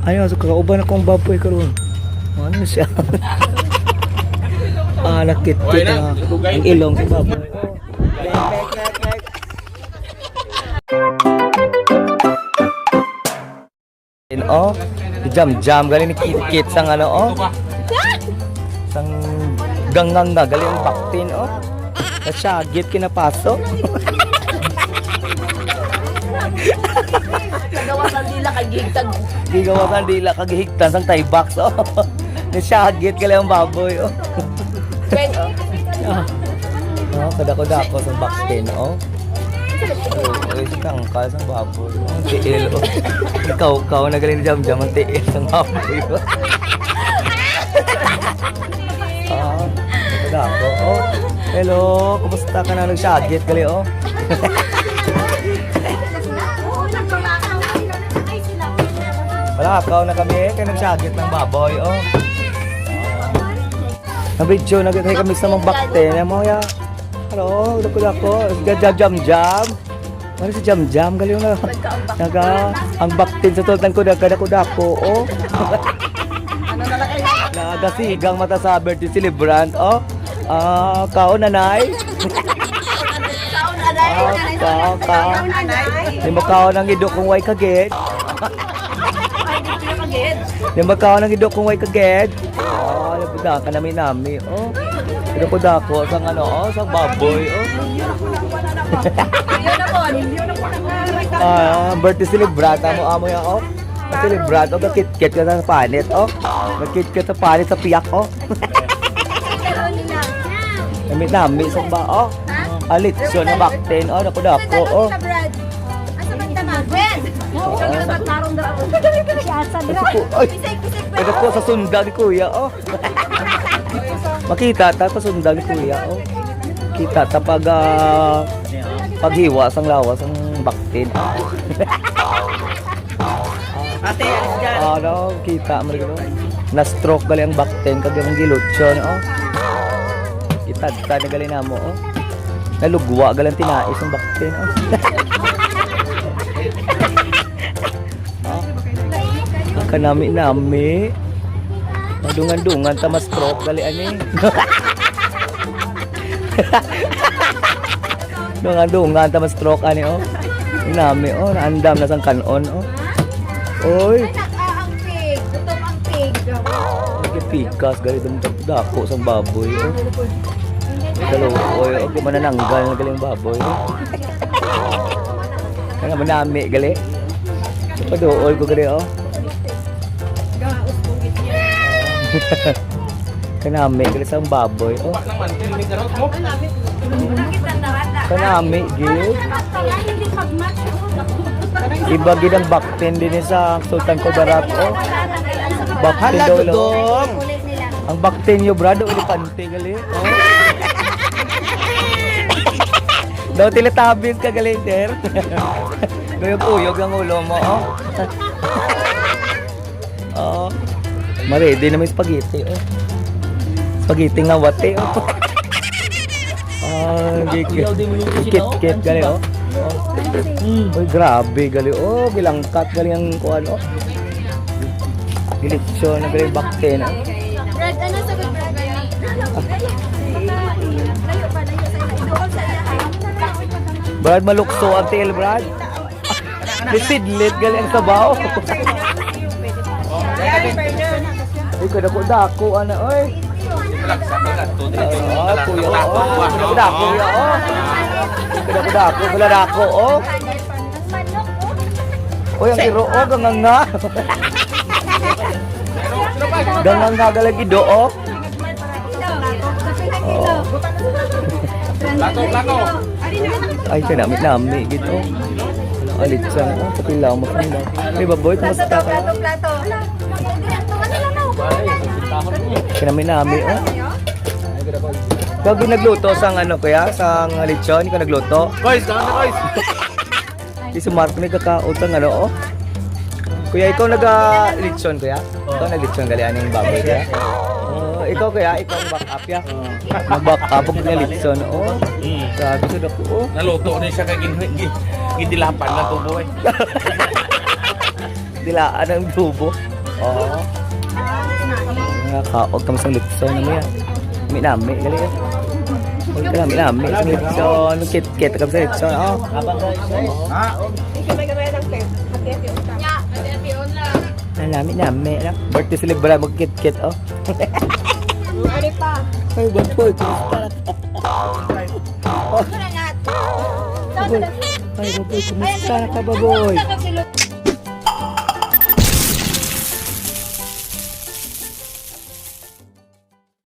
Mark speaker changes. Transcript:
Speaker 1: Ayaw, so kakauban akong baboy karon. Ano siya? Nakit-kit na ang ilong sa baboy. Oh, jam-jam galing ni kit-kit sang ano oh. Sang ganggang na galing ang baktin oh. Nasyagit kinapasok.
Speaker 2: Gawasan dila kay gigtag.
Speaker 1: Gigawasan dila kagihigtan sang Thai box oh. Nasyagit galing ang baboy oh.
Speaker 2: Ben oh.
Speaker 1: Oh, kadako-dako sang baktin oh. Ay, kangkal sang baboy. Ang tiil oh. Ikaw na galing jam-jam ang tiil sang baboy oh. Kadako oh. Hello, kumusta ka na nagsyagit gali oh? Malakaw na kami, kaya nagsyagit ng baboy oh. Na-video, nagkakay kami sa mga bakte na mga hello, dako-dako, jam-jam. Ano si jam-jam? Galing na. Ang baktin sa tultan ko, dako-dako oh. Nagasigang mata sa birthday celebrant oh. Kao nanay. Kao. Di mo kao nang idok kung way kaged. Di mo kao nang idok kung way kaged. Nabuda ka nami. Oh. Dako-dako sang ano oh, sang baboy oh. Birthday celebrant mo amo ya oh. Celebrant oh, kit-kit ka sa panit oh. Kit-kit sa panit sa piyak oh. Nami sa ba oh. Alit so na bakten oh, dako-dako oh.
Speaker 2: Asa man ta magwen? Kaya magtarong dra ako. Asa dra.
Speaker 1: Pwede po sa sunda ni kuya oh. Makita ta sa sunda ni kuya oh. Kita ta pag paghiwa sang lawas ang baktin.
Speaker 2: Ate, alis dyan.
Speaker 1: Ano, kita mo rin na-stroke gali ang baktin kag yung gilutsyon oh. Kita na gali na mo oh. Nalugwa gali ang tinais ang baktin oh. Kanami-nami. Madungan-dungan ta ma-stroke gali ani. Dungan-dungan ta ma-stroke ani oh. Inami oh, naandam na sang kanon oh. Oy.
Speaker 2: Ang pig, gutom ang pig.
Speaker 1: Pikas gali dako sang baboy oh. Oy, oh, kumanananggal gali ang baboy. Kana manami gali. Paduol ko gali oh. Kanami gali sang baboy oh. Kanami gid. Iba gid ang bakten din sa Sultan Kudarat oh. Bakten daw. Ang bakten nyo brado ulipante gali oh. Daw tilatabis ka gali sir. Uyog ang ulo mo oh. Oh. Marede na may spaghetti oh. Spaghetti nga wate oh. Kit-kit gali oh. Uy, grabe gali oh. Bilangkat gali ang kuan oh. Gilitsyon na gali bakten oh.
Speaker 2: Brad, ano sa Brad?
Speaker 1: Brad, malukso ang tail Brad. Disidlit gali ang sabaw. Uy, kadako-dako ana oy. Kuya oh. Kadako ya oh. Kadako-dako bala dako oh. Uy, ang giro oh gangang nga. Gangang nga galagi do oh.
Speaker 3: Lako.
Speaker 1: Ay, kanami gitu. Alit sa oh, patilaw mo kanda. Hey baboy, kumusta ka?
Speaker 2: Plato.
Speaker 1: Kanami oh. Bago nagluto sang ano kuya, sang lechon, ikaw nagluto.
Speaker 3: Guys, guys.
Speaker 1: Di sumark ni kakautang ano oh. Kuya, ikaw nag-lechon kuya? Ikaw nag-lechon gali aning baboy kuya? Ikaw kuya, ikaw ang back up ya. Mag-back up ang lechon oh. Sabi ko na po oh.
Speaker 3: Naluto na siya kay gindilapan na to boy.
Speaker 1: Dilaan ang dubo. Oo. Nakakaog kami sa litson na mo yan. Minami, gali yan. Huwag ka minami. Sa litson, kit-kit kami sa litson. Oo. Nami, nami. Birthday celebra, mag-kit-kit. Oh.
Speaker 2: Ano pa?
Speaker 1: Ay, bamboy. Kumusta na?
Speaker 2: Ito na nga.
Speaker 1: Ay, baboy, kumusta na ka, baboy?